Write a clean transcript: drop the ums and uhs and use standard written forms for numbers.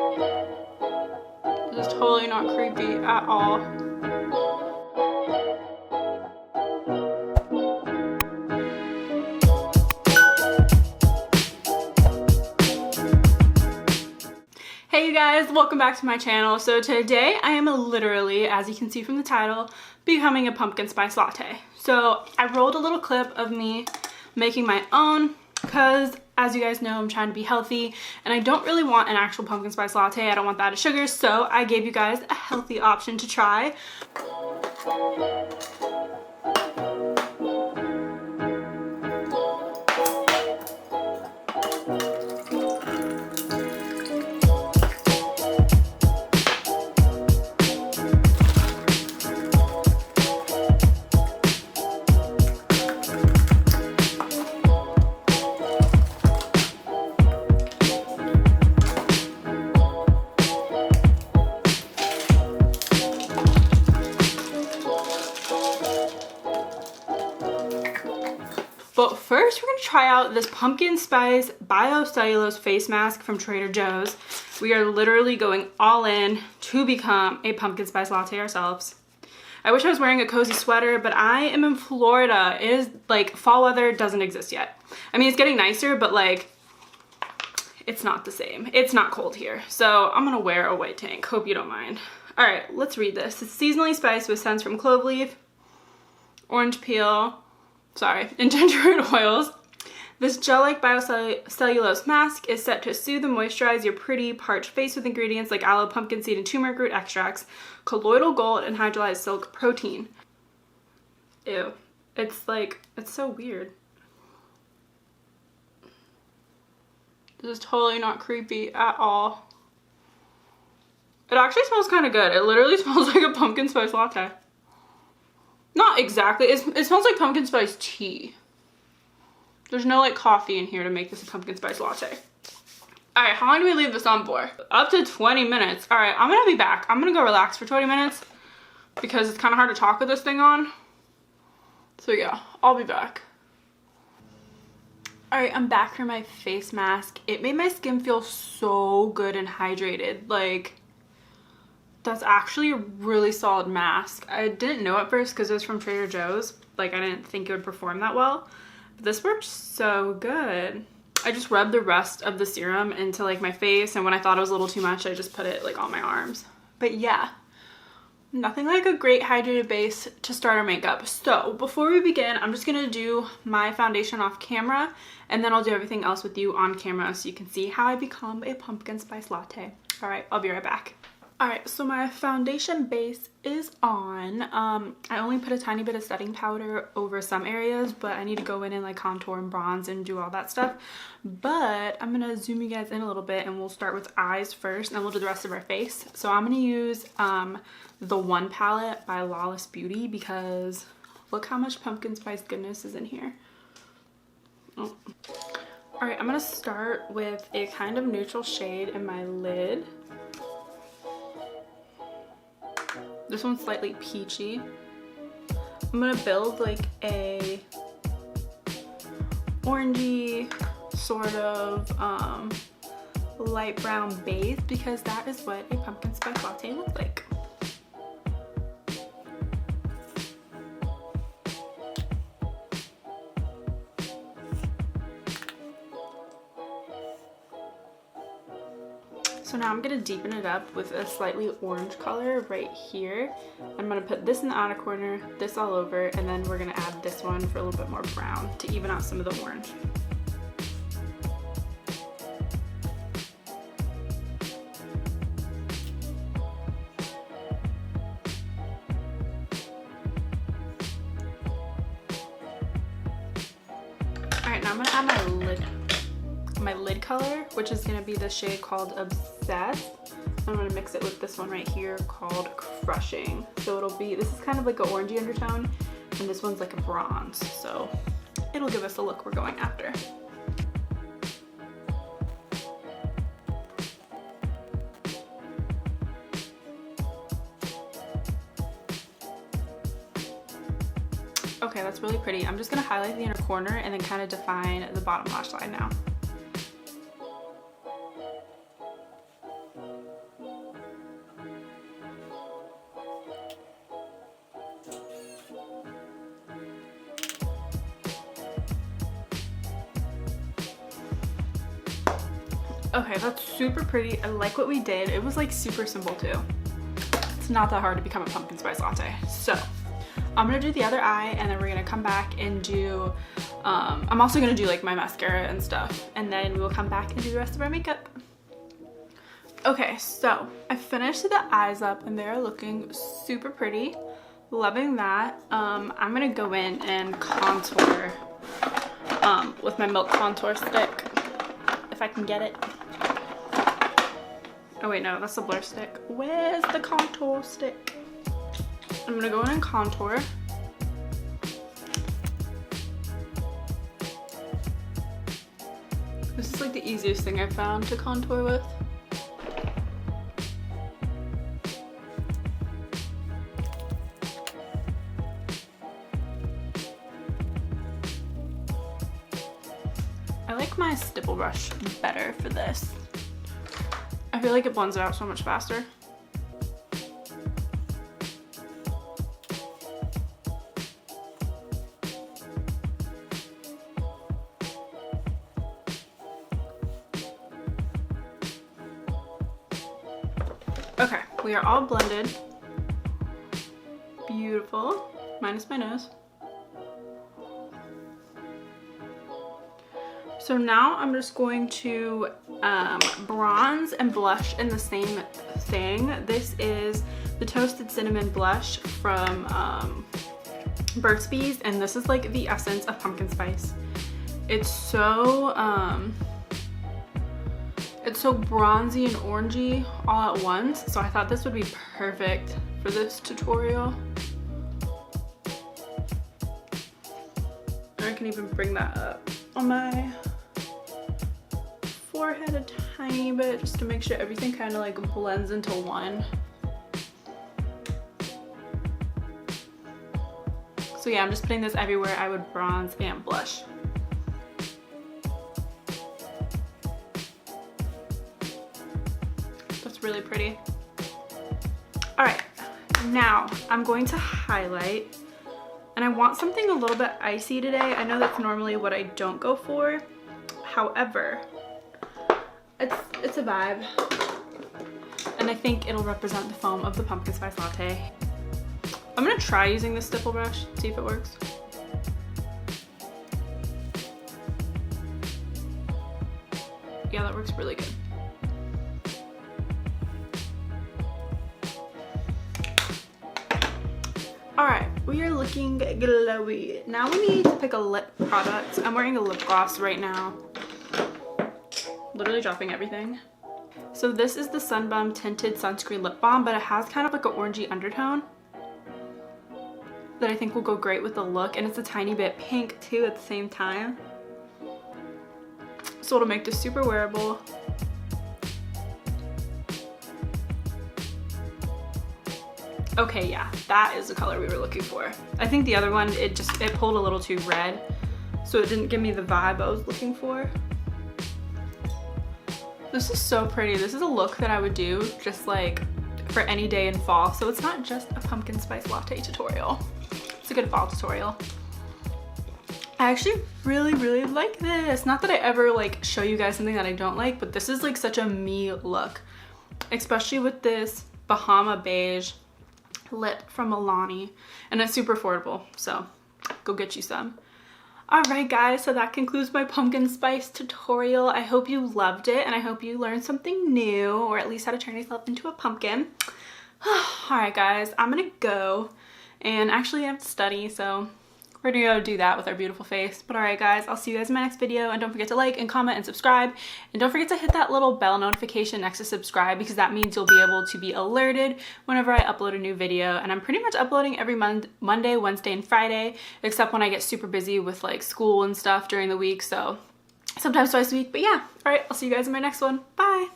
This is totally not creepy at all. Hey you guys, welcome back to my channel. So today I am literally, as you can see from the title, becoming a pumpkin spice latte. So I rolled a little clip of me making my own because, as you guys know, I'm trying to be healthy and I don't really want an actual pumpkin spice latte. I don't want that as sugar, so I gave you guys a healthy option to try. But first, we're gonna try out this pumpkin spice bio-cellulose face mask from Trader Joe's. We are literally going all in to become a pumpkin spice latte ourselves. I wish I was wearing a cozy sweater, but I am in Florida. It is like fall weather doesn't exist yet. I mean, it's getting nicer, but like it's not the same. It's not cold here. So I'm gonna wear a white tank. Hope you don't mind. All right, let's read this. It's seasonally spiced with scents from clove leaf, orange peel, and ginger root oils. This gel-like bio-cellulose mask is set to soothe and moisturize your pretty parched face with ingredients like aloe, pumpkin seed, and turmeric root extracts, colloidal gold, and hydrolyzed silk protein. Ew. It's like, it's so weird. This is totally not creepy at all. It actually smells kind of good. It literally smells like a pumpkin spice latte. Not exactly. It smells like pumpkin spice tea. There's no like coffee in here to make this a pumpkin spice latte. All right, how long do we leave this on for? Up to 20 minutes. All right, I'm gonna be back. I'm gonna go relax for 20 minutes because it's kind of hard to talk with this thing on. So yeah, I'll be back. All right, I'm back for my face mask. It made my skin feel so good and hydrated. Like, that's actually a really solid mask. I didn't know at first because it was from Trader Joe's. Like, I didn't think it would perform that well. But this worked so good. I just rubbed the rest of the serum into like my face, and when I thought it was a little too much, I just put it like on my arms. But yeah, nothing like a great hydrated base to start our makeup. So before we begin, I'm just gonna do my foundation off camera, and then I'll do everything else with you on camera so you can see how I become a pumpkin spice latte. All right, I'll be right back. Alright, so my foundation base is on. I only put a tiny bit of setting powder over some areas, but I need to go in and like contour and bronze and do all that stuff. But I'm going to zoom you guys in a little bit and we'll start with eyes first and then we'll do the rest of our face. So I'm going to use the One palette by Lawless Beauty because look how much pumpkin spice goodness is in here. Oh. Alright, I'm going to start with a kind of neutral shade in my lid. This one's slightly peachy. I'm gonna build like a orangey sort of light brown base because that is what a pumpkin spice latte looks like. So now I'm gonna deepen it up with a slightly orange color right here. I'm gonna put this in the outer corner, this all over, and then we're gonna add this one for a little bit more brown to even out some of the orange. All right, now I'm gonna add my lid color, which is gonna be the shade called Obsessed. I'm gonna mix it with this one right here called Crushing. So it'll be, this is kind of like an orangey undertone, and this one's like a bronze. So it'll give us the look we're going after. Okay, that's really pretty. I'm just gonna highlight the inner corner and then kind of define the bottom lash line now. Okay, that's super pretty. I like what we did. It was like super simple too. It's not that hard to become a pumpkin spice latte. So I'm gonna do the other eye and then we're gonna come back and do, I'm also gonna do like my mascara and stuff, and then we'll come back and do the rest of our makeup. Okay, so I finished the eyes up and they're looking super pretty. Loving that. I'm gonna go in and contour with my milk contour stick, if I can get it. Oh wait, no, that's the blur stick. Where's the contour stick? I'm gonna go in and contour. This is like the easiest thing I've found to contour with. I like my stipple brush better for this. I feel like it blends it out so much faster. Okay, we are all blended. Beautiful, minus my nose. So now I'm just going to bronze and blush in the same thing. This is the Toasted Cinnamon Blush from Burt's Bees, and this is like the essence of pumpkin spice. It's so bronzy and orangey all at once, so I thought this would be perfect for this tutorial. I can even bring that up on my forehead a tiny bit just to make sure everything kind of like blends into one. So yeah, I'm just putting this everywhere I would bronze and blush. That's really pretty. All right, now I'm going to highlight, and I want something a little bit icy today. I know that's normally what I don't go for. However, it's a vibe, and I think it'll represent the foam of the pumpkin spice latte. I'm gonna try using this stipple brush, see if it works. Yeah, that works really good. All right, we are looking glowy. Now we need to pick a lip product. I'm wearing a lip gloss right now. Literally dropping everything. So this is the Sunbum Tinted Sunscreen Lip Balm, but it has kind of like an orangey undertone that I think will go great with the look, and it's a tiny bit pink too at the same time. So it'll make this super wearable. Okay, yeah, that is the color we were looking for. I think the other one, it pulled a little too red, so it didn't give me the vibe I was looking for. This is so pretty. This is a look that I would do just like for any day in fall. So it's not just a pumpkin spice latte tutorial. It's a good fall tutorial. I actually really like this. Not that I ever like show you guys something that I don't like, but this is like such a me look, especially with this Bahama beige lip from Allana, and it's super affordable, so go get you some. Alright guys, so that concludes my pumpkin spice tutorial. I hope you loved it, and I hope you learned something new, or at least how to turn yourself into a pumpkin. Alright guys, I'm gonna go, and actually I have to study, so we're gonna go do that with our beautiful face. But alright guys, I'll see you guys in my next video, and don't forget to like and comment and subscribe, and don't forget to hit that little bell notification next to subscribe, because that means you'll be able to be alerted whenever I upload a new video. And I'm pretty much uploading every Monday, Wednesday, and Friday, except when I get super busy with like school and stuff during the week, so sometimes twice a week. But yeah, alright, I'll see you guys in my next one. Bye!